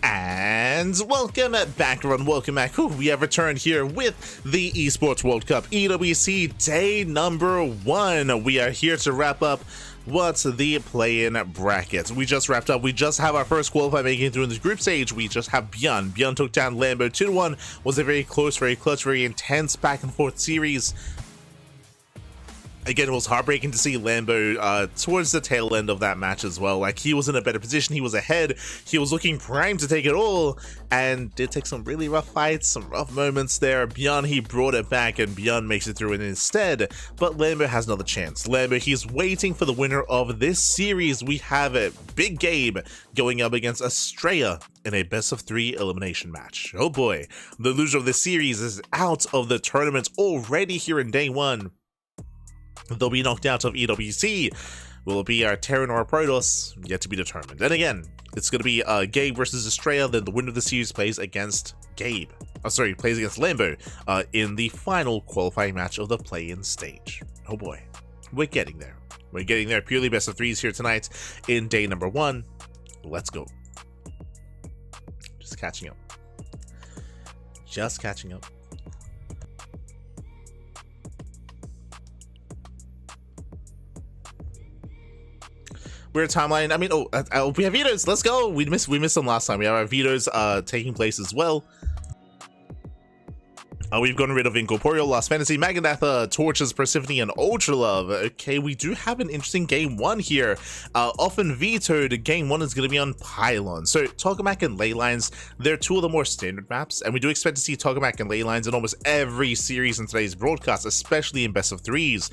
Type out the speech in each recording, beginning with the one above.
And welcome back, everyone. Welcome back. We have returned here with the Esports World Cup EWC day number 1. We are here to wrap up what's the play-in brackets. We just wrapped up. We just have our first qualifier making it through in this group stage. We just have Bjorn. Bjorn took down Lambo 2-1. Was a very close, very clutch, very intense back and forth series. Again, it was heartbreaking to see Lambo towards the tail end of that match as well. Like, he was in a better position, he was ahead, he was looking primed to take it all, and did take some really rough fights, some rough moments there. Bjorn, he brought it back, and Bjorn makes it through it instead, but Lambo has another chance. Lambo, he's waiting for the winner of this series. We have a Big Gabe going up against Astrea in a best-of-3 elimination match. Oh boy, the loser of this series is out of the tournament already here in day 1. They'll be knocked out of EWC. Will it be our Terran or our Protoss? Yet to be determined. And again, it's going to be Gabe versus Astrea. Then the winner of the series plays against Gabe. Plays against Lambo in the final qualifying match of the play-in stage. Oh boy, we're getting there. We're getting there. Purely best of 3s here tonight in day number 1. Let's go. Just catching up. Just catching up. Weird timeline. I mean, we have vetoes. Let's go. We missed them last time. We have our vetoes taking place as well. We've gotten rid of Incorporeal, Lost Fantasy, Maganatha, Torches, Persephone, and Ultra Love. Okay, we do have an interesting game 1 here. Often vetoed, game 1 is going to be on Pylon. So Tokamak and Leylines, they're 2 of the more standard maps, and we do expect to see Tokamak and Leylines in almost every series in today's broadcast, especially in best of 3s.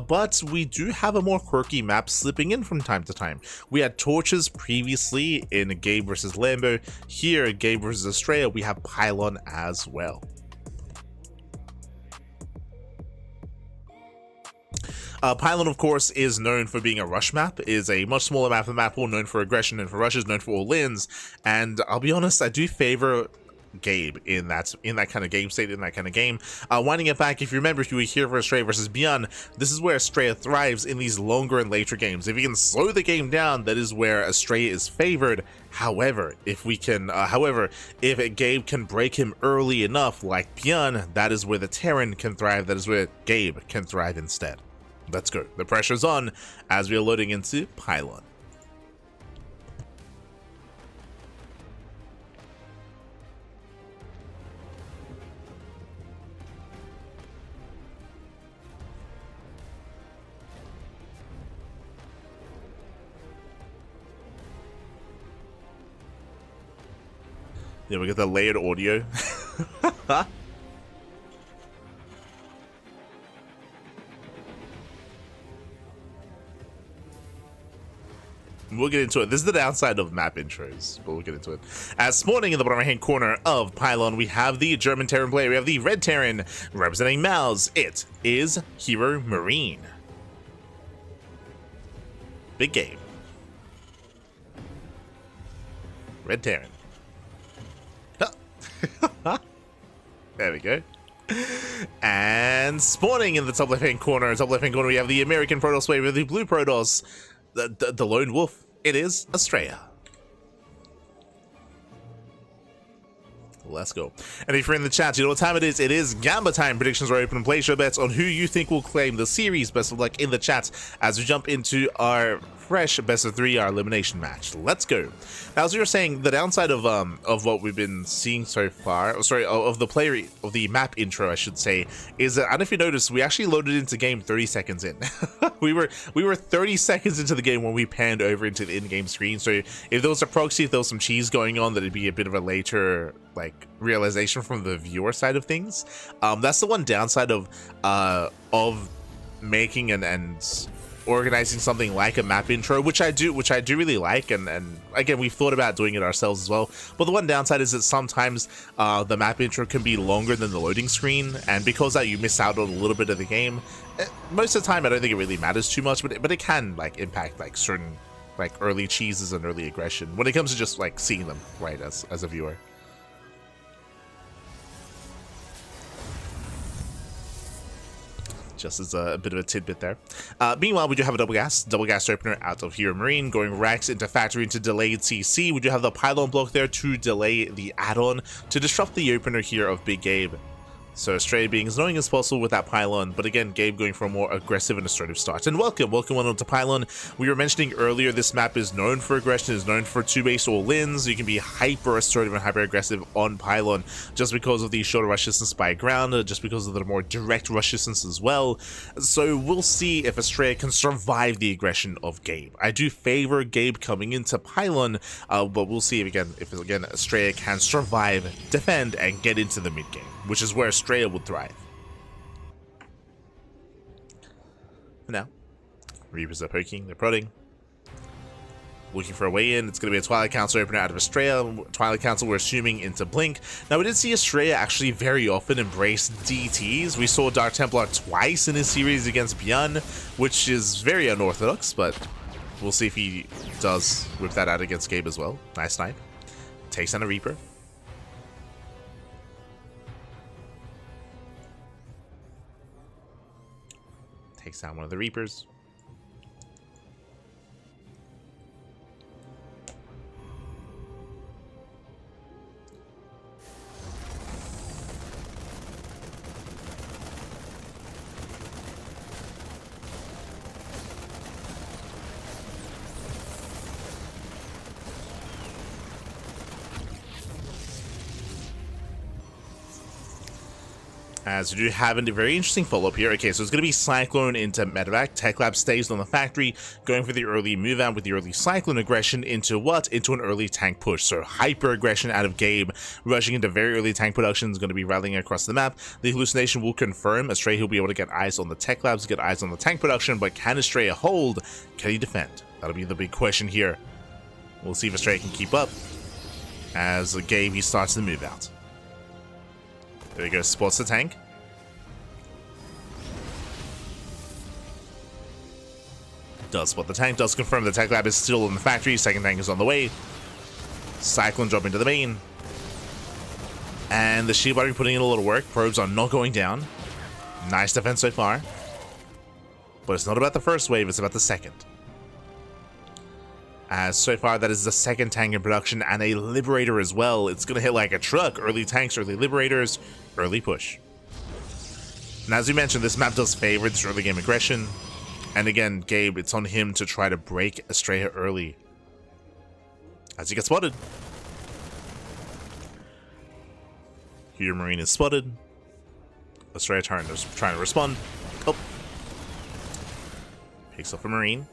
But we do have a more quirky map slipping in from time to time. We had Torches previously in Gabe versus Lambo. Here, Gabe versus Astrea, we have Pylon as well. Pylon, of course, is known for being a rush map, is a much smaller map than map pool, known for aggression and for rushes, known for all-ins, and I'll be honest, I do favor Gabe in that kind of game state, in that kind of game. Winding it back, if you remember, if you were here for Astrea versus Bjorn, this is where Astrea thrives in these longer and later games. If you can slow the game down, that is where Astrea is favored. However, if Gabe can break him early enough, like Bjorn, that is where the Terran can thrive, that is where Gabe can thrive instead. Let's go. The pressure's on as we are loading into Pylon. Yeah, we get the layered audio. We'll get into it. This is the downside of map intros, but we'll get into it. As spawning in the bottom right-hand corner of Pylon, we have the German Terran player. We have the red Terran representing Mouse. It is HeRoMaRinE. Big game. Red Terran. There we go. And spawning in the top left-hand corner, we have the American Protoss player with the blue Protoss. The lone wolf, it is Astrea. Let's go. And if you're in the chat, you know what time it is. It is Gamba time. Predictions are open. Place your bets on who you think will claim the series. Best of luck in the chat as we jump into our fresh best of 3, our elimination match. Let's go. Now, as we were saying, the downside of what we've been seeing so far, of the map intro, I should say, is that, I don't know if you noticed, we actually loaded into game 30 seconds in. we were 30 seconds into the game when we panned over into the in-game screen. So if there was a proxy, if there was some cheese going on, that'd be a bit of a later realization from the viewer side of things. That's the one downside of making and organizing something like a map intro, which I do really like, and again, we've thought about doing it ourselves as well. But the one downside is that sometimes the map intro can be longer than the loading screen, and because that, you miss out on a little bit of the game. Most of the time, I don't think it really matters too much, but it can impact certain early cheeses and early aggression when it comes to just seeing them right as a viewer. just as a bit of a tidbit there. Meanwhile, we do have a double gas opener out of HeRoMaRinE, going Rex into factory into delayed CC. We do have the pylon block there to delay the add-on to disrupt the opener here of Big Gabe. So Astrea being as annoying as possible with that pylon, but again, Gabe going for a more aggressive and assertive start. And welcome on onto pylon. We were mentioning earlier, this map is known for aggression, is known for 2-base all-ins. You can be hyper assertive and hyper aggressive on pylon just because of the shorter rush distance by ground, just because of the more direct rush distance as well. So we'll see if Astrea can survive the aggression of Gabe. I do favor Gabe coming into pylon, but we'll see if again Astrea can survive, defend, and get into the mid game, which is where Astrea would thrive. For now, Reapers are poking, they're prodding, looking for a way in. It's going to be a Twilight Council opener out of Astrea. Twilight Council, we're assuming, into Blink. Now, we did see Astrea actually very often embrace DTs. We saw Dark Templar twice in his series against Bjorn, which is very unorthodox, but we'll see if he does whip that out against Gabe as well. Nice snipe. Takes down a Reaper. Takes down one of the Reapers. As we do have a very interesting follow-up here. Okay, so it's going to be Cyclone into Medevac. Tech Lab stays on the factory, going for the early move out with the early Cyclone aggression into what? Into an early tank push. So hyper aggression out of Gabe, rushing into very early tank production, is going to be rallying across the map. The hallucination will confirm Astrea will be able to get eyes on the Tech Labs, get eyes on the tank production, but can Astrea hold? Can he defend? That'll be the big question here. We'll see if Astrea can keep up. As Gabe, he starts the move out. There he goes, spots the tank. Does spot the tank, does confirm the Tech Lab is still in the factory. Second tank is on the way. Cyclone drop into the main. And the shield battery putting in a little work. Probes are not going down. Nice defense so far. But it's not about the first wave, it's about the second. As so far, that is the second tank in production and a Liberator as well. It's going to hit like a truck. Early tanks, early Liberators, early push. And as we mentioned, this map does favor this early game aggression. And again, Gabe, it's on him to try to break Astrea early. As he gets spotted. HeRoMaRinE is spotted. Astrea trying to respond. Oh. Picks up a Marine.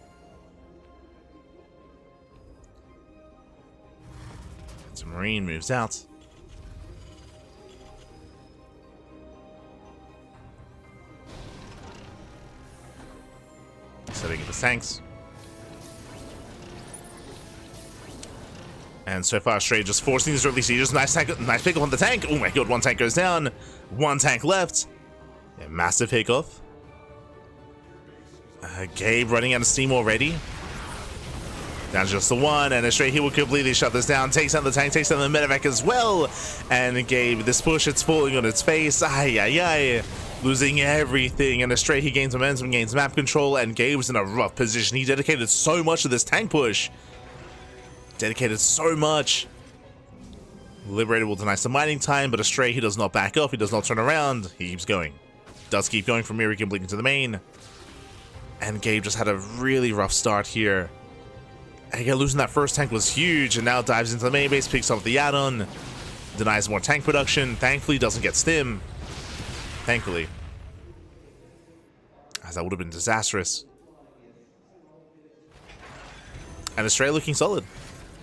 So Marine moves out. Setting up his tanks. And so far, Astrea just forcing these early sieges. Nice pick up on the tank. Oh my god, one tank goes down. One tank left. Yeah, massive hiccup. Gabe running out of steam already. Down to just the one, and Astrea, he will completely shut this down. Takes down the tank, takes down the medevac as well. And Gabe, this push, it's falling on its face. Ay, ay, ay. Losing everything. And Astrea, he gains momentum, gains map control, and Gabe's in a rough position. He dedicated so much to this tank push. Dedicated so much. Liberator will deny some mining time, but Astrea, he does not back off. He does not turn around. He keeps going. Does keep going from here. He can blink into the main. And Gabe just had a really rough start here. And again, losing that first tank was huge, and now dives into the main base, picks up the add-on, denies more tank production, thankfully doesn't get stim. Thankfully. As that would have been disastrous. And Astrea looking solid.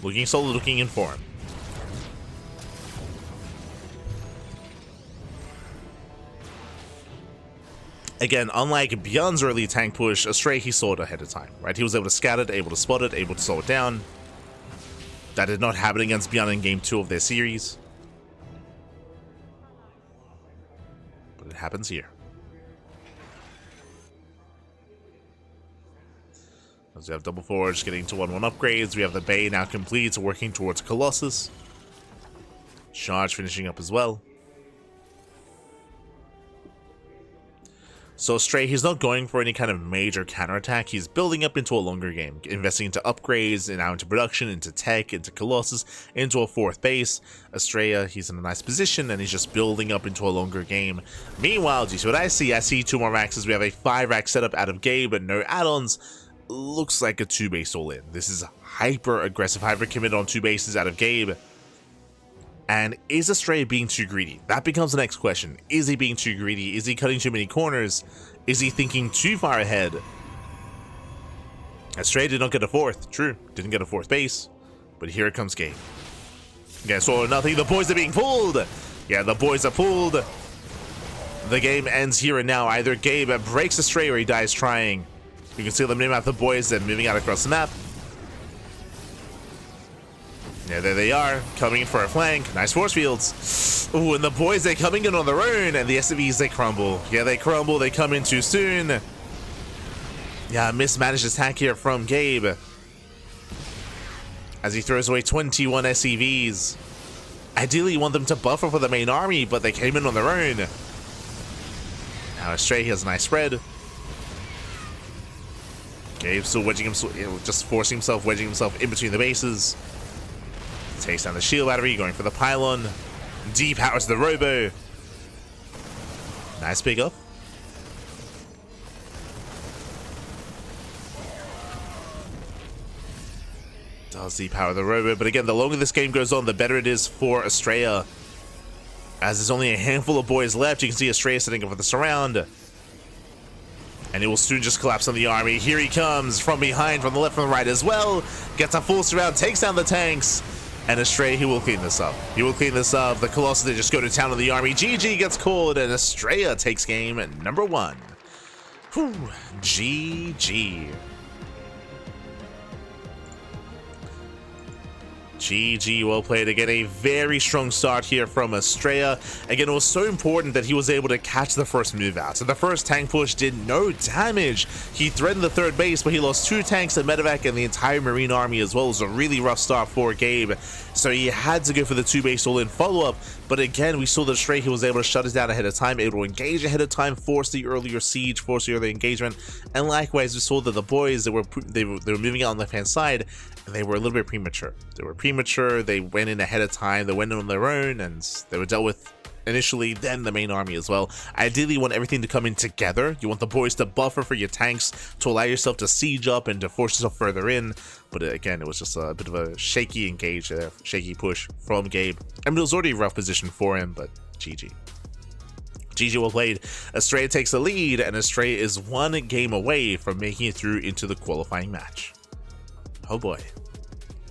Looking solid, looking in form. Again, unlike Bjorn's early tank push, Astrea, he saw it ahead of time, right? He was able to scout it, able to spot it, able to slow it down. That did not happen against Bjorn in Game 2 of their series. But it happens here. As we have Double Forge getting to 1-1 upgrades, we have the Bay now complete, working towards Colossus. Charge finishing up as well. So Astrea, he's not going for any kind of major counterattack. He's building up into a longer game, investing into upgrades, and now into production, into tech, into Colossus, into a 4th base. Astrea, he's in a nice position, and he's just building up into a longer game. Meanwhile, do you see what I see? I see 2 more racks. We have a 5-rack setup out of Gabe, but no add-ons. Looks like a 2-base all-in. This is hyper aggressive, hyper committed on 2 bases out of Gabe. And is Astrea being too greedy? That becomes the next question. Is he being too greedy? Is he cutting too many corners? Is he thinking too far ahead? Astrea did not get a 4th. True, didn't get a 4th base. But here it comes Gabe. Guess all or nothing. The boys are being pulled. Yeah, the boys are pulled. The game ends here and now. Either Gabe breaks Astrea or he dies trying. You can see them name out the boys and moving out across the map. Yeah, there they are, coming in for a flank. Nice force fields. Ooh, and the boys, they're coming in on their own, and the SCVs, they crumble. Yeah, they crumble, they come in too soon. Yeah, mismanaged attack here from Gabe, as he throws away 21 SCVs. Ideally, you want them to buffer for the main army, but they came in on their own. Now Astrea has a nice spread. Gabe still wedging himself, just forcing himself, wedging himself in between the bases. Takes down the shield battery, going for the pylon. Depowers the robo. Nice pick up. Does depower the robo, but again, the longer this game goes on, the better it is for Astrea. As there's only a handful of boys left, you can see Astrea setting up for the surround. And it will soon just collapse on the army. Here he comes from behind, from the left, from the right as well. Gets a full surround, takes down the tanks. And Astrea, he will clean this up. He will clean this up. The Colossus, they just go to town on the army. GG gets called, and Astrea takes game number 1. Whew. GG. GG, well played. Again, a very strong start here from Astrea. Again, it was so important that he was able to catch the first move out. So the first tank push did no damage. He threatened the 3rd base, but he lost 2 tanks, a medevac, and the entire Marine army as well. It was a really rough start for Gabe. So he had to go for the 2-base all-in follow-up. But again, we saw that Astrea, he was able to shut it down ahead of time, able to engage ahead of time, force the earlier siege, force the earlier engagement. And likewise, we saw that the boys, they were moving out on the left-hand side, and they were a little bit premature. They went in ahead of time, they went in on their own, and they were dealt with initially, then the main army as well. Ideally, you want everything to come in together. You want the boys to buffer for your tanks to allow yourself to siege up and to force yourself further in. But again, it was just a bit of a shaky engage there, shaky push from Gabe. I mean, it was already a rough position for him, but GG. GG, well played. Astrea takes the lead, and Astrea is 1 game away from making it through into the qualifying match. Oh boy.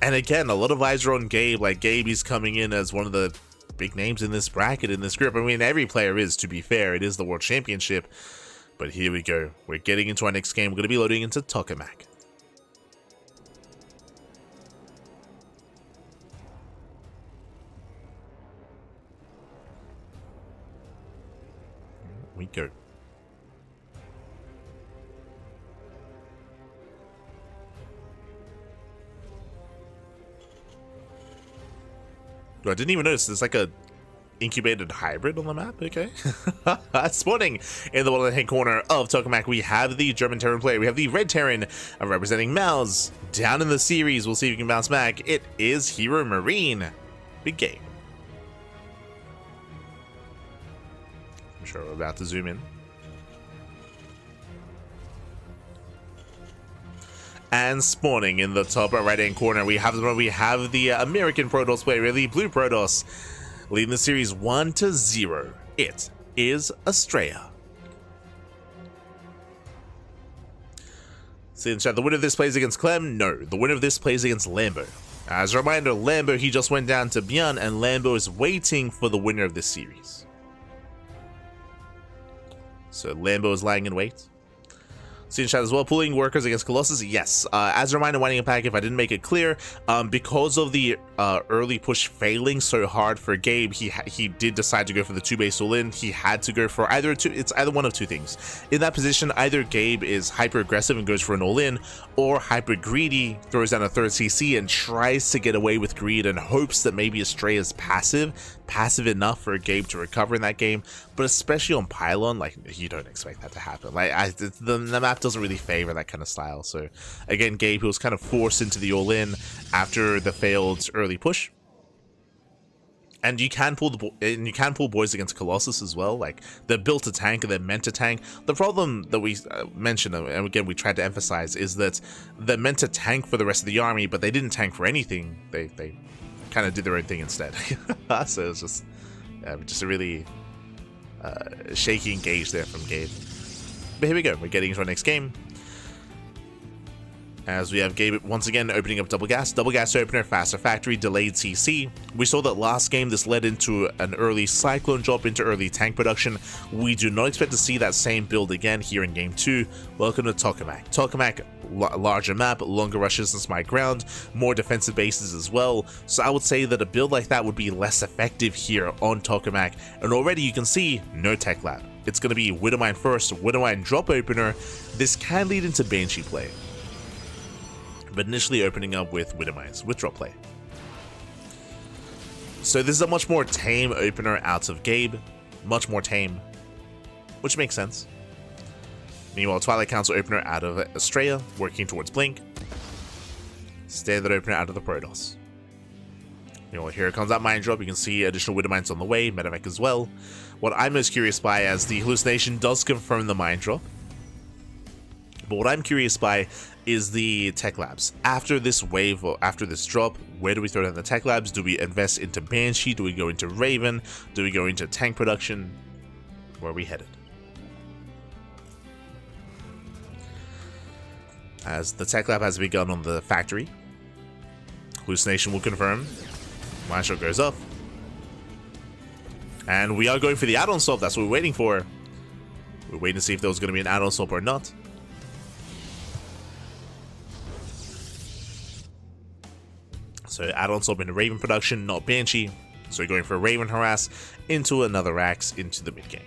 And again, a lot of eyes are on Gabe. Like, Gabe, he's coming in as one of the big names in this bracket, in this group. I mean, every player is, to be fair. It is the World Championship. But here we go. We're getting into our next game. We're going to be loading into Tokamak. Here we go. I didn't even notice there's like a incubated hybrid on the map. Okay. Spawning in the bottom hand corner of Tokamak, we have the German Terran player. We have the Red Terran representing Mouse. Down in the series, we'll see if we can bounce back. It is HeRoMaRinE. Big game. I'm sure we're about to zoom in. And spawning in the top right hand corner, we have the American Protoss player, the Blue Protoss, leading the series 1-0. It is Astrea. See in the chat, the winner of this plays against Clem? No, the winner of this plays against Lambo. As a reminder, Lambo, he just went down to Bjorn, and Lambo is waiting for the winner of this series. So Lambo is lying in wait. See in chat as well, pulling workers against Colossus, yes. As a reminder, winding up back, if I didn't make it clear, because of the early push failing so hard for Gabe, he did decide to go for the 2-base all-in. He had to go for either it's either one of two things. In that position, either Gabe is hyper aggressive and goes for an all-in, or hyper greedy, throws down a third CC and tries to get away with greed and hopes that maybe Astrea is passive enough for Gabe to recover in that game. But especially on Pylon, like, you don't expect that to happen. Like, the map doesn't really favor that kind of style. So again, Gabe, who was kind of forced into the all-in after the failed early push. And you can pull boys against Colossus as well. Like, they're built to tank and they're meant to tank. The problem that we mentioned, and again we tried to emphasize, is that they're meant to tank for the rest of the army, but they didn't tank for anything. They kind of did their own thing instead. So it was just a really shaky engage there from Gabe. But here we go, we're getting into our next game, as we have Gabe once again opening up double gas opener, faster factory, delayed CC. We saw that last game this led into an early cyclone drop into early tank production. We do not expect to see that same build again here in game 2. Welcome to Tokamak. Tokamak, larger map, longer rushes than my ground, more defensive bases as well. So I would say that a build like that would be less effective here on Tokamak. And already you can see no tech lab. It's going to be Widowmine first, Widowmine drop opener. This can lead into Banshee play, but initially opening up with Widowmines, with drop play. So this is a much more tame opener out of Gabe, much more tame, which makes sense. Meanwhile, Twilight Council opener out of Astrea, working towards Blink. Standard opener out of the Protoss. Meanwhile, here comes that mine drop. You can see additional Widowmines on the way, Medevac as well. What I'm most curious by, as the hallucination does confirm the mine drop, but what I'm curious by is the tech labs. After this wave, or after this drop, where do we throw down the tech labs? Do we invest into Banshee? Do we go into Raven? Do we go into tank production? Where are we headed? As the tech lab has begun on the factory, hallucination will confirm. Mine shot goes up. And we are going for the add-on swap. That's what we're waiting for. We're waiting to see if there was going to be an add-on swap or not. So add-on swap into Raven production, not Banshee. So we're going for a Raven harass into another axe into the mid game.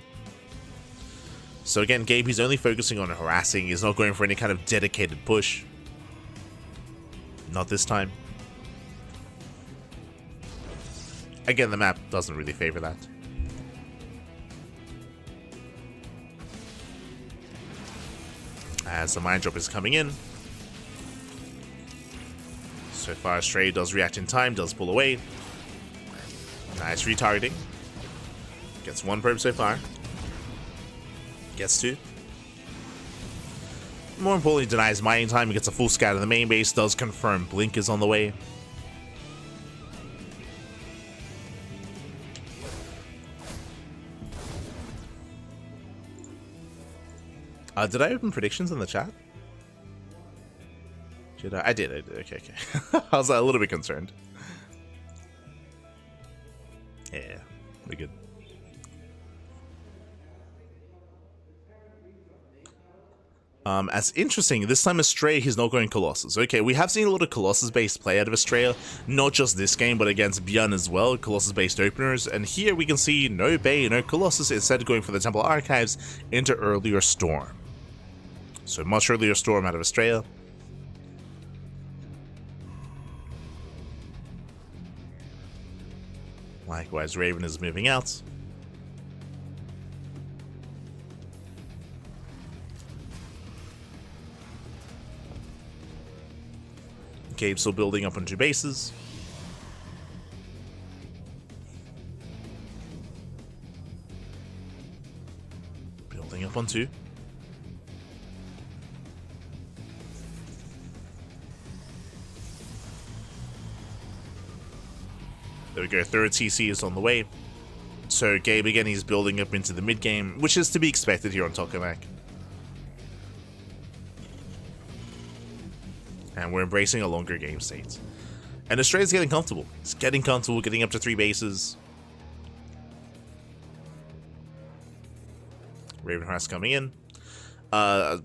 So again, Gabe, he's only focusing on harassing. He's not going for any kind of dedicated push. Not this time. Again, the map doesn't really favor that. As the mine drop is coming in. So far, Astrea does react in time, does pull away. Nice retargeting. Gets one probe so far. Gets two. More importantly, denies mining time. He gets a full scout of the main base. Does confirm Blink is on the way. Did I open predictions in the chat? Did I? I did. Okay. I was a little bit concerned. Yeah, we're good. As interesting, this time Astrea, he's not going Colossus. Okay, we have seen a lot of Colossus-based play out of Astrea, not just this game, but against Bjorn as well, Colossus-based openers, and here we can see no Bay, no Colossus, instead going for the Temple Archives into earlier Storm. So much earlier Storm out of Astrea. Likewise, Raven is moving out. Gabe still building up on 2 bases. Building up on 2. There we go, third CC is on the way. So Gabe again, he's building up into the mid game, which is to be expected here on Tokamak. And we're embracing a longer game state. And Astrea's getting comfortable. He's getting comfortable, getting up to 3 bases. Raven Harass coming in.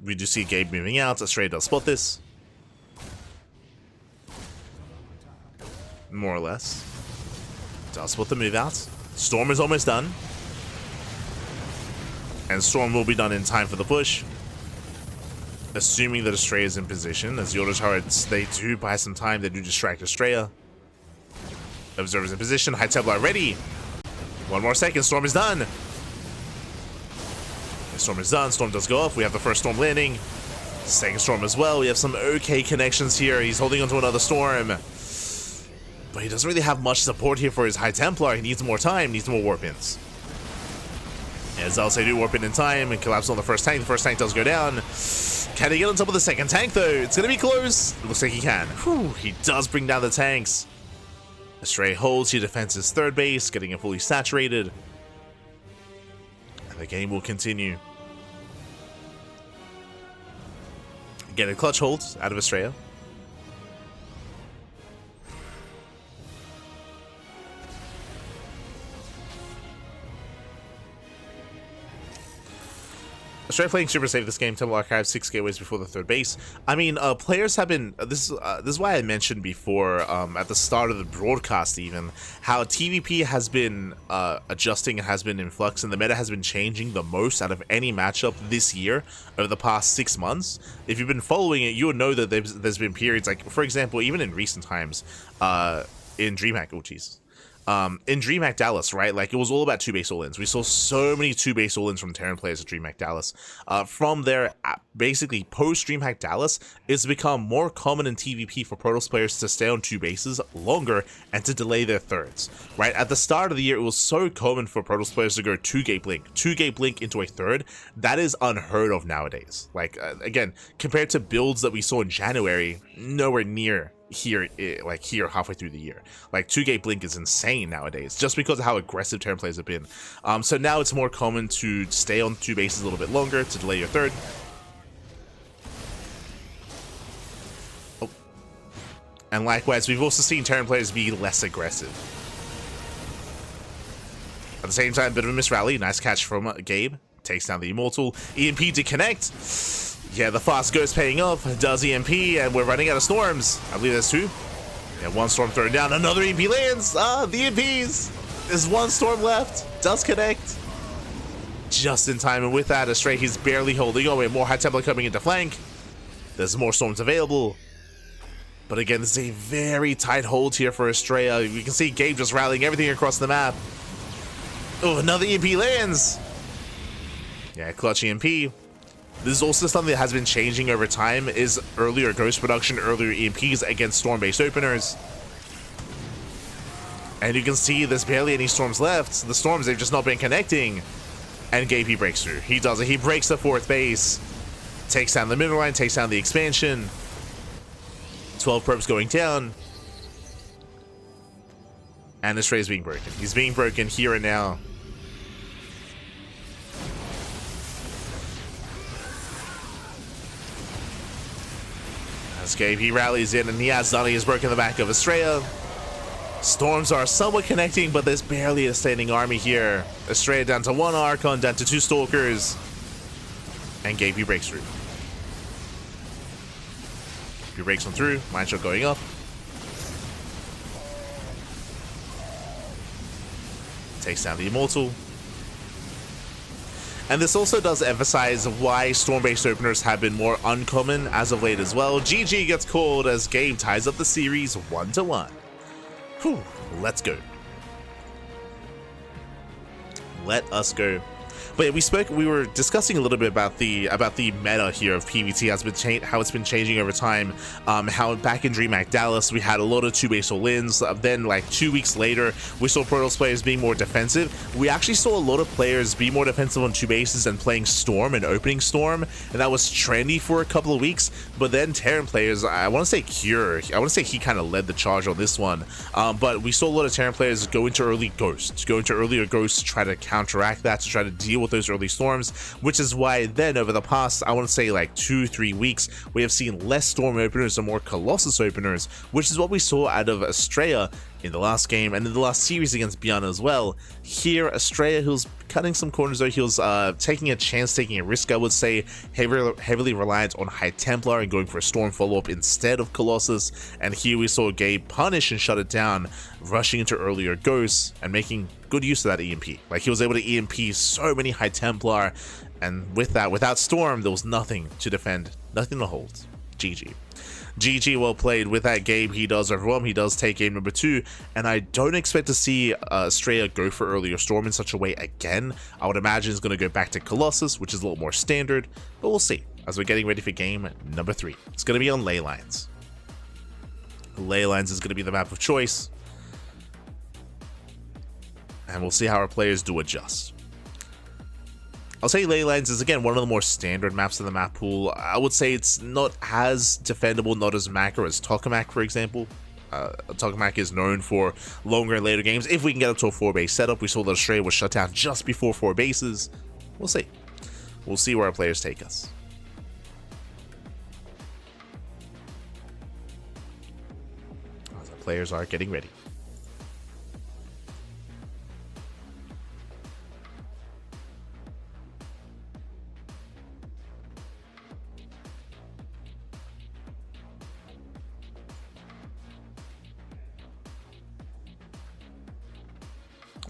We do see Gabe moving out. Astrea does spot this. More or less. Does spot the move out. Storm is almost done. And Storm will be done in time for the push. Assuming that Astrea is in position. As the auto turrets, they do buy some time. They do distract Astrea. Observer's in position. High Templar ready. One more second. Storm is done. And Storm is done. Storm does go off. We have the first Storm landing. Second Storm as well. We have some okay connections here. He's holding onto another Storm. But he doesn't really have much support here for his High Templar. He needs more time. Needs more warp ins. As I'll say, do warp in time and collapse on the first tank. The first tank does go down. Can he get on top of the second tank though? It's going to be close. It looks like he can. Whew, he does bring down the tanks. Astrea holds. He defends his third base, getting it fully saturated. And the game will continue. Get a clutch hold out of Astrea. Astrea playing super safe this game. Temple Archive 6 gateways before the third base. I mean, players have been. This is why I mentioned before at the start of the broadcast, even how TVP has been adjusting and has been in flux, and the meta has been changing the most out of any matchup this year over the past 6 months. If you've been following it, you would know that there's been periods, like for example, even in recent times, in DreamHack. Oh jeez. In DreamHack Dallas, right? Like, it was all about 2-base all-ins. We saw so many 2-base all-ins from Terran players at DreamHack Dallas. From there, basically, post-DreamHack Dallas, it's become more common in TVP for Protoss players to stay on 2 bases longer and to delay their thirds, right? At the start of the year, it was so common for Protoss players to go 2-gate blink into a third. That is unheard of nowadays. Like, again, compared to builds that we saw in January, nowhere near here halfway through the year. Like, 2-gate blink is insane nowadays, just because of how aggressive Terran players have been. So now it's more common to stay on 2 bases a little bit longer to delay your third. Oh. And likewise, we've also seen Terran players be less aggressive. At the same time, a bit of a miss rally. Nice catch from Gabe. Takes down the Immortal. EMP to connect. Yeah, the fast ghost paying off. Does EMP, and we're running out of storms. I believe there's 2. Yeah, 1 storm thrown down. Another EMP lands. The EMPs. There's 1 storm left. Does connect. Just in time, and with that, Astrea, he's barely holding on. We have more High Templar coming into flank. There's more storms available. But again, this is a very tight hold here for Astrea. You can see Gabe just rallying everything across the map. Oh, another EMP lands. Yeah, clutch EMP. This is also something that has been changing over time, is earlier ghost production, earlier EMPs against storm-based openers. And you can see there's barely any storms left. The storms, they've just not been connecting. And Gabe, he breaks through. He does it. He breaks the 4th base. Takes down the middle line, takes down the expansion. 12 probes going down. And Astrea is being broken. He's being broken here and now. Gabe, he rallies in, and he has done. He has broken the back of Astrea. Storms are somewhat connecting, but there's barely a standing army here. Astrea down to 1 Archon, down to 2 Stalkers. And Gabe, he breaks through. He breaks on through. Mind shot going up. Takes down the Immortal. And this also does emphasize why storm-based openers have been more uncommon as of late as well. GG gets called as Gabe ties up the series 1-1. Whew, let's go. Let us go. But yeah, we were discussing a little bit about the meta here of PvT, how it's been changing over time. How back in DreamHack Dallas we had a lot of 2-base all-ins. Then like 2 weeks later we saw Protoss players being more defensive. We actually saw a lot of players be more defensive on 2 bases and playing Storm and opening Storm, and that was trendy for a couple of weeks. But then Terran players, I want to say Cure, I want to say he kind of led the charge on this one. But we saw a lot of Terran players go into earlier ghosts to try to counteract that, to try to deal with those early storms, which is why then over the past, I want to say like 2-3 weeks, we have seen less storm openers and more Colossus openers, which is what we saw out of Astrea in the last game and in the last series against Biana as well. Here, Astrea, who's cutting some corners though, he was taking a chance, taking a risk, I would say, heavily reliant on High Templar and going for a Storm follow-up instead of Colossus. And here we saw Gabe punish and shut it down, rushing into earlier Ghosts and making good use of that EMP. Like, he was able to EMP so many High Templar, and with that, without Storm, there was nothing to defend, nothing to hold. GG. GG, well played. With that, Gabe, he does overwhelm, he does take game number 2, and I don't expect to see Astrea go for earlier Storm in such a way again. I would imagine it's going to go back to Colossus, which is a little more standard, but we'll see as we're getting ready for game number 3. It's going to be on Ley Lines. Ley Lines is going to be the map of choice, and we'll see how our players do adjust. I'll say Ley Lines is, again, one of the more standard maps in the map pool. I would say it's not as defendable, not as macro as Tokamak, for example. Tokamak is known for longer and later games. If we can get up to a 4-base setup, we saw that Astrea was shut down just before 4 bases. We'll see. We'll see where our players take us. As our players are getting ready.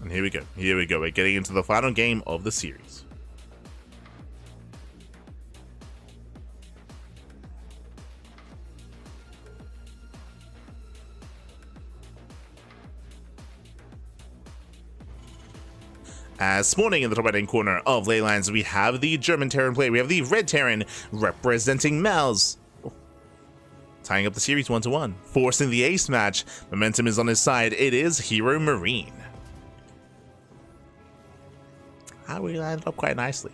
And here we go. Here we go. We're getting into the final game of the series. As spawning in the top right-hand corner of Ley Lines, we have the German Terran player. We have the Red Terran representing Mouse. Tying up the series 1-1. Forcing the ace match. Momentum is on his side. It is HeRoMaRinE. We landed up quite nicely.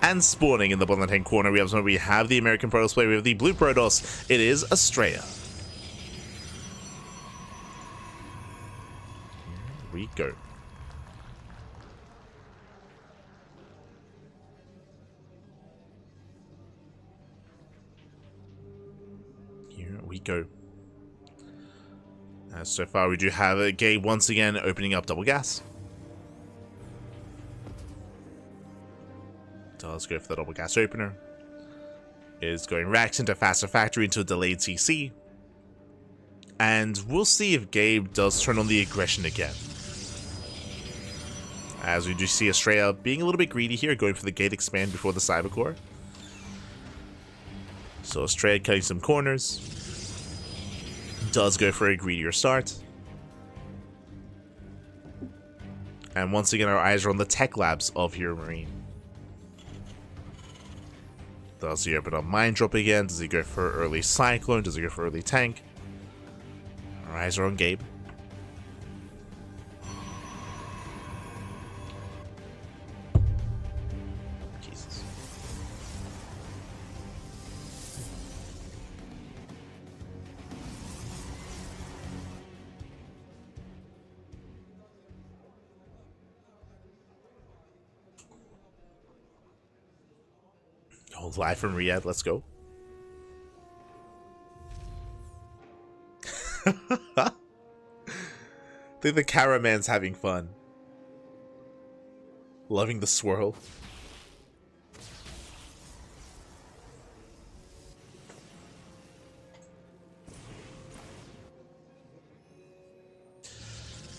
And spawning in the bottom left-hand corner, we have the American Protoss player. We have the blue Protoss. It is Astrea. Here we go. Here we go. So far, we do have Gabe once again opening up double gas. Does go for the double gas opener. Is going Rax into Faster Factory into a delayed CC. And we'll see if Gabe does turn on the aggression again. As we do see Astrea being a little bit greedy here, going for the gate expand before the Cybercore. So Astrea cutting some corners. Does go for a greedier start. And once again, our eyes are on the tech labs of HeRoMaRinE. Does he open up Mind Drop again? Does he go for early Cyclone? Does he go for early Tank? Our eyes are on Gabe. Jesus. Live from Riyadh, let's go. I think the cameraman's having fun. Loving the swirl.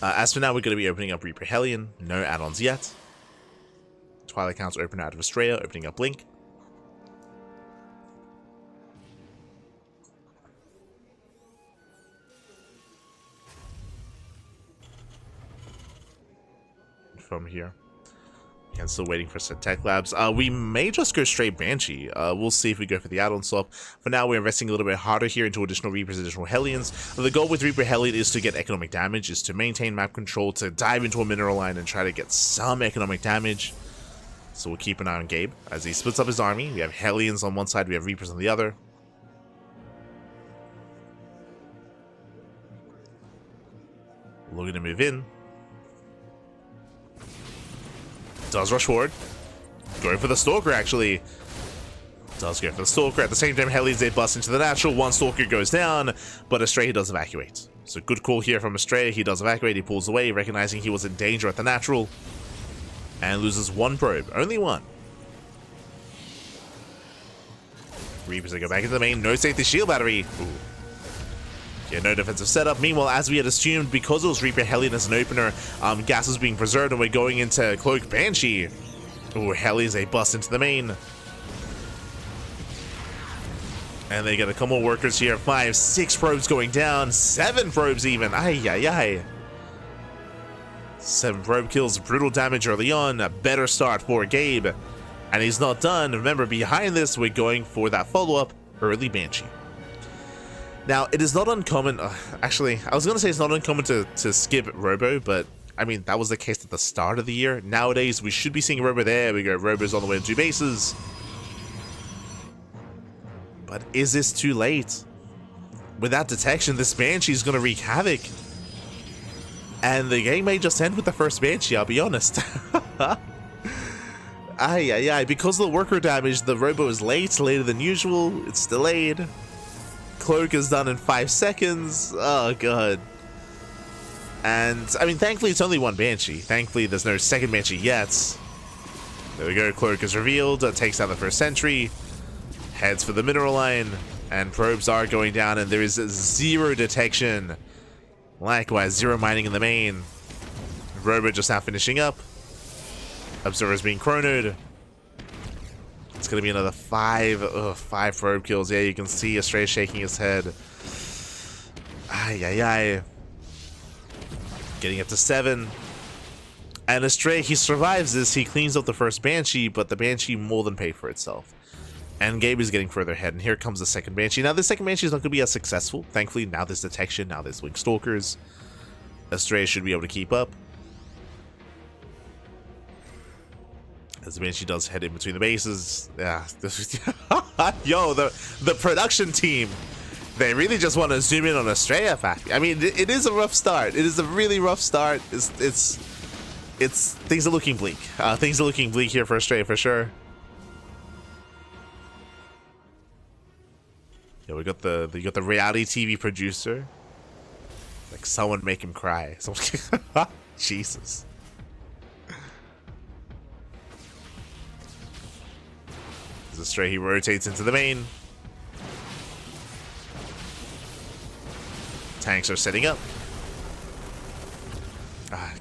As for now, we're going to be opening up Reaper Hellion. No add-ons yet. Twilight Counts open out of Astrea, opening up Blink. From here. And still waiting for some tech labs. We may just go straight Banshee. We'll see if we go for the add-on swap. For now, we're investing a little bit harder here into additional Reapers, additional Hellions. The goal with Reaper Hellion is to get economic damage, is to maintain map control, to dive into a mineral line and try to get some economic damage. So we'll keep an eye on Gabe as he splits up his army. We have Hellions on one side, we have Reapers on the other. Looking to move in. Does rush forward. Going for the Stalker, actually. Does go for the Stalker. At the same time, Heli's they bust into the natural. One Stalker goes down, but Astrea does evacuate. So good call here from Astrea. He does evacuate. He pulls away, recognizing he was in danger at the natural. And loses one probe. Only one. Reapers they go back into the main. No safety shield battery. Ooh. Yeah, no defensive setup. Meanwhile, as we had assumed, because it was Reaper Heli as an opener, gas was being preserved, and we're going into Cloak Banshee. Ooh, Heli's they bust into the main. And they get a couple more workers here. 5, 6 probes going down. 7 probes even. Ay, ay, ay. 7 probe kills. Brutal damage early on. A better start for Gabe. And he's not done. Remember, behind this, we're going for that follow-up, early Banshee. Now, it is not uncommon. Actually, I was going to say it's not uncommon to skip Robo, but I mean, that was the case at the start of the year. Nowadays, we should be seeing Robo there. We go. Robo's on the way to 2 bases. But is this too late? Without detection, this Banshee is going to wreak havoc. And the game may just end with the first Banshee, I'll be honest. Ay, ay, ay. Because of the worker damage, the Robo is late, later than usual. It's delayed. Cloak is done in 5 seconds. Oh, God. And, I mean, thankfully, it's only one Banshee. Thankfully, there's no second Banshee yet. There we go. Cloak is revealed. Takes down the first sentry. Heads for the mineral line, and probes are going down, and there is 0 detection. Likewise, 0 mining in the main. Robo just now finishing up. Observer's being chronoed. It's going to be another 5 probe kills. Yeah, you can see Astrea shaking his head. Ay, ay, ay. Getting up to 7. And Astrea, he survives this. He cleans up the first Banshee, but the Banshee more than paid for itself. And Gabe is getting further ahead, and here comes the second Banshee. Now, this second Banshee is not going to be as successful. Thankfully, now there's detection, now there's Wing Stalkers. Astrea should be able to keep up. As the Banshee does head in between the bases. Yeah. Yo, the production team, they really just want to zoom in on Astrea. I mean, it is a rough start. It is a really rough start. It's things are looking bleak. Things are looking bleak here for Astrea, for sure. Yeah, we got the reality TV producer. Like, someone make him cry. Jesus. As Astrea, he rotates into the main. Tanks are setting up.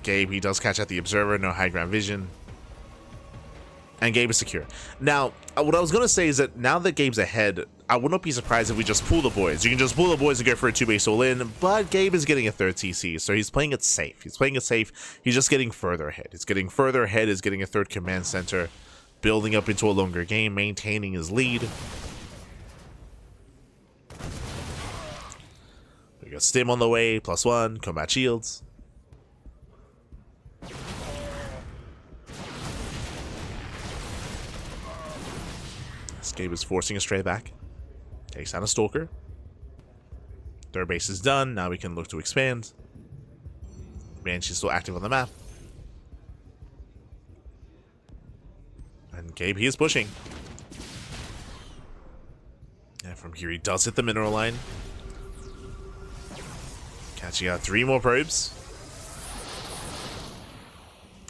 Gabe, he does catch out the observer. No high ground vision. And Gabe is secure. Now, what I was going to say is that now that Gabe's ahead, I would not be surprised if we just pull the boys. You can just pull the boys and go for a 2-base all-in, but Gabe is getting a 3rd TC, so he's playing it safe. He's playing it safe. He's just getting further ahead. He's getting further ahead. He's getting a 3rd command center, building up into a longer game, maintaining his lead. We got Stim on the way, +1, combat shields. Gabe is forcing Astrea back. Takes down a Stalker. 3rd base is done. Now we can look to expand. Banshee's still active on the map. And Gabe, he is pushing. And from here, he does hit the mineral line. Catching out 3 more probes.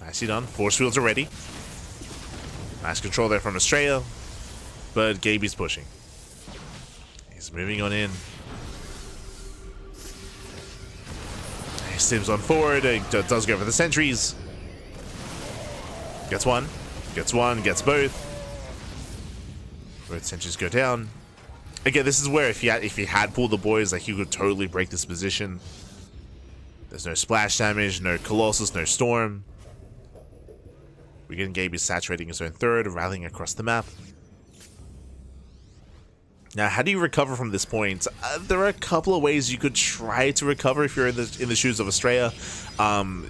Nicely done. Force fields are ready. Nice control there from Astrea. But Gabe is pushing. He's moving on in. He stims on forward. He does go for the sentries. Gets one. Gets one. Gets both. Both sentries go down. Again, this is where if he had pulled the boys, like, he could totally break this position. There's no splash damage, no Colossus, no Storm. Again, Gabe is saturating his own 3rd, rallying across the map. Now, how do you recover from this point? There are a couple of ways you could try to recover if you're in the shoes of Astrea.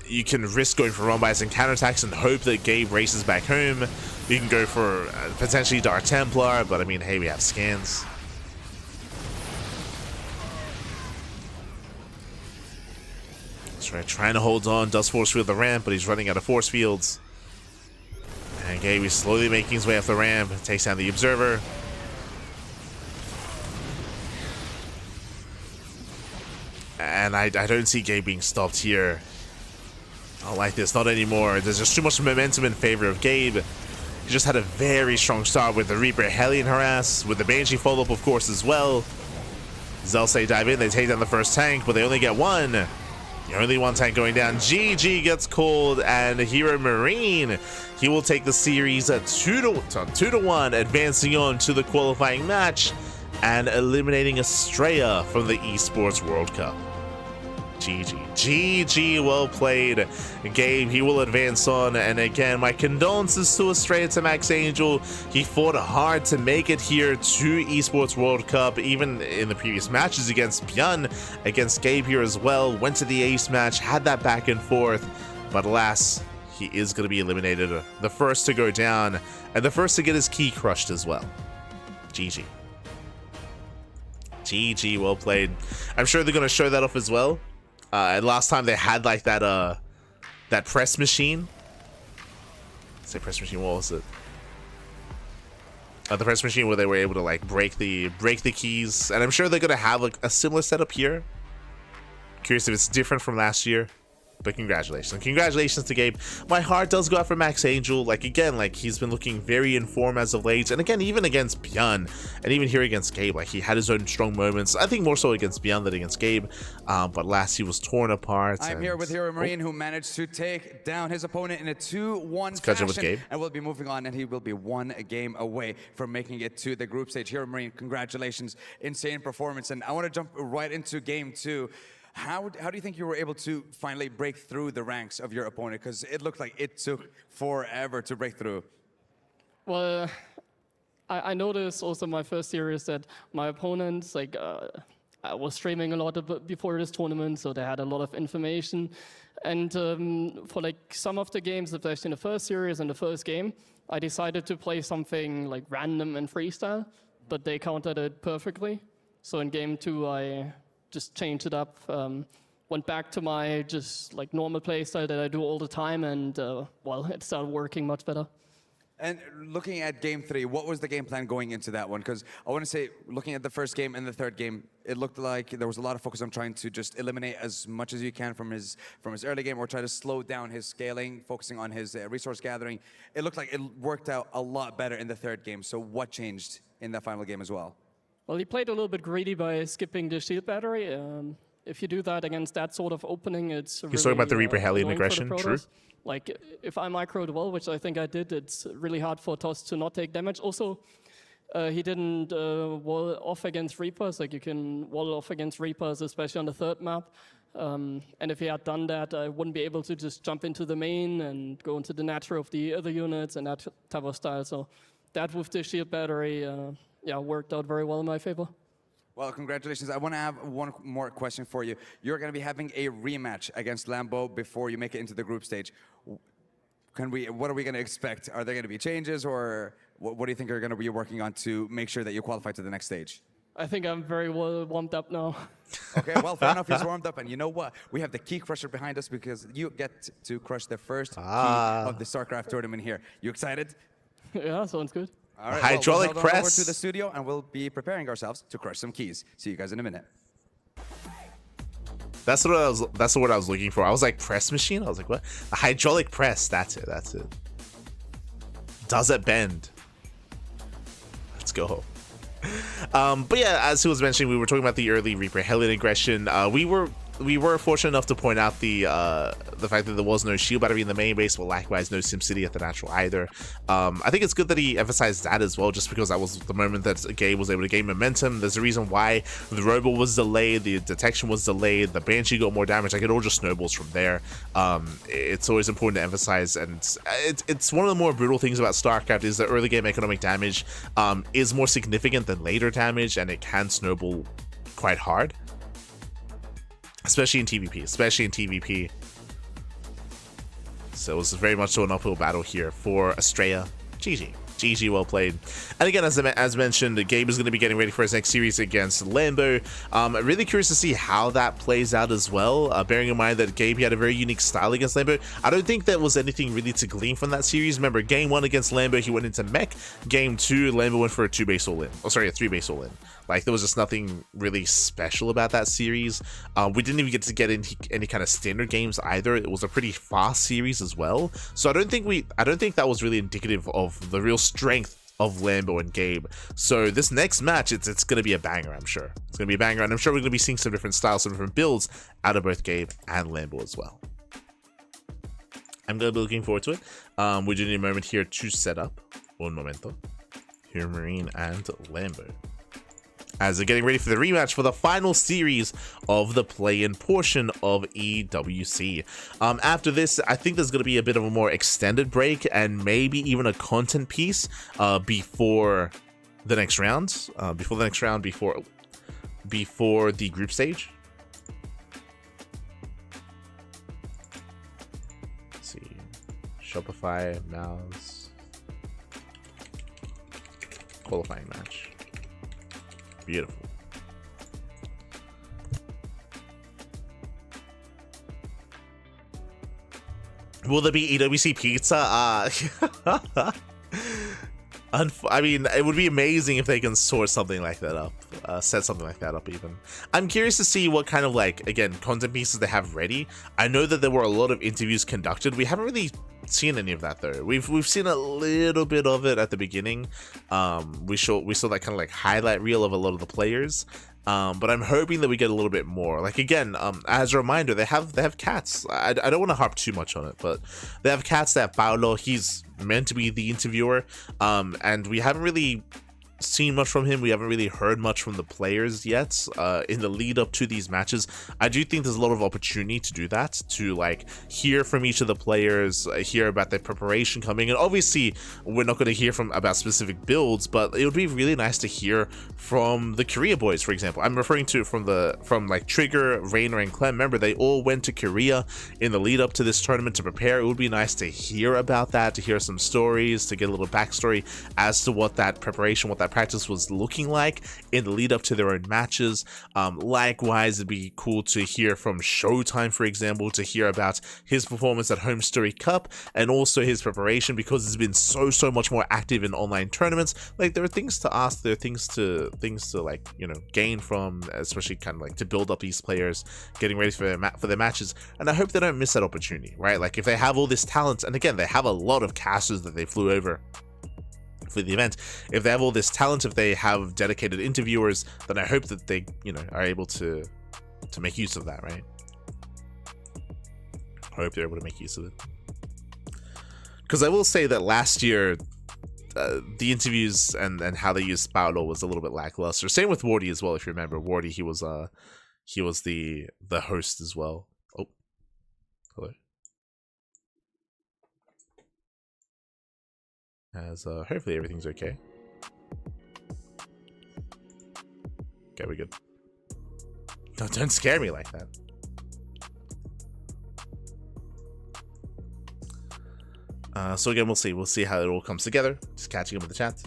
You can risk going for run-bys and counterattacks and hope that Gabe races back home. You can go for potentially Dark Templar, but I mean, hey, we have scans. Astrea trying to hold on, does force field the ramp, but he's running out of force fields. And Gabe is slowly making his way off the ramp, takes down the observer. And I don't see Gabe being stopped here. I don't like this, not anymore. There's just too much momentum in favor of Gabe. He just had a very strong start with the Reaper Hellion harass, with the Banshee follow-up, of course, as well. Zelsei dive in, they take down the first tank, but they only get one. The only one tank going down. GG gets called, and HeRoMaRinE, he will take the series at 2-1, advancing on to the qualifying match and eliminating Astrea from the Esports World Cup. GG, well played, Gabe. He will advance on, and again, my condolences to Astrea, to Max Angel. He fought hard to make it here to Esports World Cup, even in the previous matches against Björn, against Gabe here as well. Went to the ace match, had that back and forth, but alas, he is going to be eliminated. The first to go down, and the first to get his key crushed as well. GG, well played. I'm sure they're going to show that off as well. And last time they had like that press machine. Say press machine, what was it? The press machine where they were able to like break the keys, and I'm sure they're gonna have like a similar setup here. Curious if it's different from last year. But congratulations to Gabe. My heart does go out for Max Angel. Like, again, like, he's been looking very in form as of late, and again, even against Björn, and even here against Gabe, like, he had his own strong moments. I think more so against Björn than against Gabe, but last he was torn apart. I'm here with HeRoMaRinE, who managed to take down his opponent in a 2-1 fashion, with Gabe. And will be moving on, and he will be one game away from making it to the group stage. HeRoMaRinE, congratulations, insane performance, and I want to jump right into game 2. How do you think you were able to finally break through the ranks of your opponent? Because it looked like it took forever to break through. Well, I noticed also my first series that my opponents, like, I was streaming a lot before this tournament, so they had a lot of information. And for like some of the games, especially in the first series and the first game, I decided to play something like random and freestyle, but they countered it perfectly. So in game 2, I just changed it up, went back to my just like normal playstyle that I do all the time, and well, it started working much better. And looking at game 3, what was the game plan going into that one? Because I want to say, looking at the first game and the third game, it looked like there was a lot of focus on trying to just eliminate as much as you can from his early game, or try to slow down his scaling, focusing on his resource gathering. It looked like it worked out a lot better in the third game. So what changed in that final game as well? Well, he played a little bit greedy by skipping the shield battery. If you do that against that sort of opening, it's really, he's talking about the Reaper Hellion aggression, true? Like, if I microed well, which I think I did, it's really hard for Toss to not take damage. Also, he didn't wall off against Reapers. Like, you can wall off against Reapers, especially on the third map. And if he had done that, I wouldn't be able to just jump into the main and go into the natural of the other units and that type of style. So that with the shield battery, yeah, worked out very well in my favor. Well, congratulations. I want to have one more question for you. You're going to be having a rematch against Lambo before you make it into the group stage. What are we going to expect? Are there going to be changes, or what do you think you're going to be working on to make sure that you qualify to the next stage? I think I'm very well warmed up now. Okay, well, fair enough. He's warmed up. And you know what? We have the key crusher behind us because you get to crush the first key of the StarCraft tournament here. You excited? Yeah, sounds good. All right, hydraulic we'll press. over to the studio, and we'll be preparing ourselves to crush some keys. See you guys in a minute. That's the word I was looking for. I was like, press machine? I was like, what? A hydraulic press. That's it. Does it bend? Let's go. But yeah, as he was mentioning, we were talking about the early Reaper Hellion aggression. We were fortunate enough to point out the fact that there was no shield battery in the main base, but likewise no SimCity at the natural either. I think it's good that he emphasized that as well, just because that was the moment that Gabe was able to gain momentum. There's a reason why the Robo was delayed, the detection was delayed, the Banshee got more damage. Like, it all just snowballs from there. It's always important to emphasize, and it's one of the more brutal things about StarCraft is that early game economic damage is more significant than later damage, and it can snowball quite hard. Especially in TvP. So it was very much so an uphill battle here for Astrea. GG GG, well played. And again, as mentioned, Gabe is going to be getting ready for his next series against Lambo. Really curious to see how that plays out as well. Bearing in mind that Gabe, he had a very unique style against Lambo. I don't think there was anything really to glean from that series. Remember, game 1 against Lambo, he went into mech. Game 2, Lambo went for a 2-base all-in. Oh, sorry, a 3-base all-in. Like, there was just nothing really special about that series. We didn't even get to get into any kind of standard games either. It was a pretty fast series as well. So I don't think that was really indicative of the real strength of Lambo and Gabe. So this next match, it's going to be a banger, I'm sure. It's going to be a banger, and I'm sure we're going to be seeing some different styles, some different builds out of both Gabe and Lambo as well. I'm going to be looking forward to it. We do need a moment here to set up. Un momento. HeRoMaRinE and Lambo, as they're getting ready for the rematch for the final series of the play-in portion of EWC. After this, I think there's going to be a bit of a more extended break and maybe even a content piece before the next round. Before the group stage. Let's see, Shopify, mouse, qualifying match. Beautiful. Will there be EWC pizza? I mean, it would be amazing if they can sort something like that up, set something like that up even. I'm curious to see what kind of, like, again, content pieces they have ready. I know that there were a lot of interviews conducted. We haven't really seen any of that though. We've seen a little bit of it at the beginning. We saw that kind of like highlight reel of a lot of the players. But I'm hoping that we get a little bit more. Like, again, as a reminder, they have cats. I don't want to harp too much on it, but they have cats. They have Paolo. He's meant to be the interviewer, and we haven't really seen much from him. We haven't really heard much from the players yet in the lead up to these matches. I do think there's a lot of opportunity to do that, to like hear from each of the players, hear about their preparation coming. And obviously we're not going to hear about specific builds, but it would be really nice to hear from the Korea boys, for example. I'm referring to from like Trigger, Rainer, and Clem. Remember, they all went to Korea in the lead up to this tournament to prepare. It would be nice to hear about that, to hear some stories, to get a little backstory as to what that preparation, what that practice was looking like in the lead up to their own matches. Likewise, it'd be cool to hear from Showtime, for example, to hear about his performance at Home Story Cup and also his preparation, because it's been so much more active in online tournaments. Like, there are things to ask, there are things to like, you know, gain from, especially kind of like to build up these players getting ready for their matches. And I hope they don't miss that opportunity, right? Like, if they have all this talent, and again, they have a lot of casters that they flew over for the event, if they have all this talent, if they have dedicated interviewers, then I hope that they, you know, are able to make use of that, right? I hope they're able to make use of it, because I will say that last year the interviews and how they used Paolo was a little bit lackluster. Same with Wardy as well. If you remember, Wardy, he was the host as well. Oh, hello. As hopefully everything's okay. Okay, we're good. Don't scare me like that. So again, we'll see how it all comes together. Just catching up with the chat.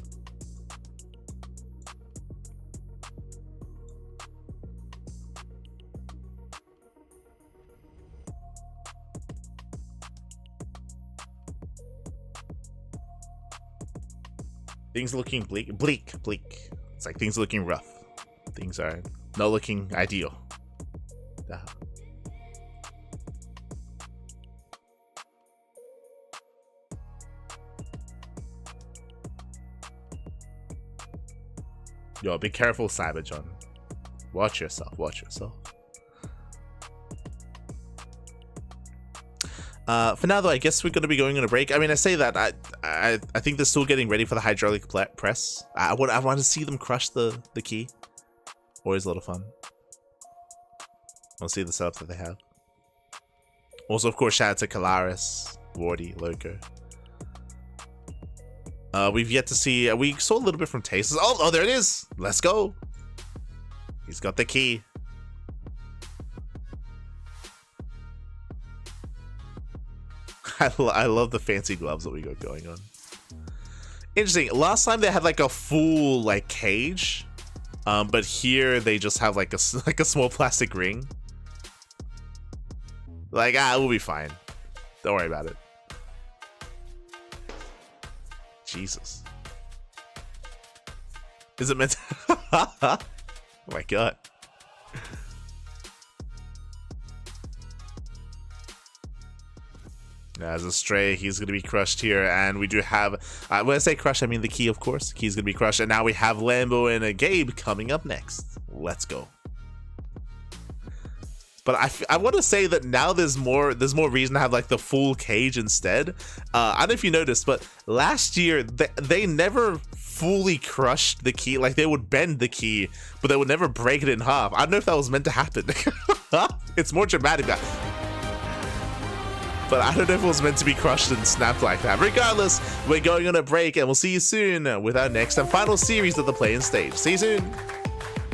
Things are looking bleak. It's like things are looking rough. Things are not looking ideal. Yo, be careful, Cyberjohn. Watch yourself. Watch yourself. For now, though, I guess we're going to be going on a break. I mean, I say that I think they're still getting ready for the hydraulic press. I want to see them crush the key. Always a lot of fun. I'll see the setup that they have. Also, of course, shout out to Kalaris, Wardy, Loco. We've yet to see. We saw a little bit from Tastes. Oh, there it is. Let's go. He's got the key. I love the fancy gloves that we got going on. Interesting. Last time they had like a full like cage, but here they just have like a small plastic ring. Like, we'll be fine. Don't worry about it. Jesus. Is it meant to... Oh my god. As Astrea, he's going to be crushed here, and we do have, when I say crushed, I mean the key, of course. Key's going to be crushed, and now we have Lambo and Gabe coming up next. Let's go. But I want to say that now there's more reason to have like the full cage instead. I don't know if you noticed, but last year they never fully crushed the key. Like, they would bend the key, but they would never break it in half. I don't know if that was meant to happen. It's more dramatic now. But I don't know if it was meant to be crushed and snapped like that. Regardless, we're going on a break, and we'll see you soon with our next and final series of the play-in stage. See you soon.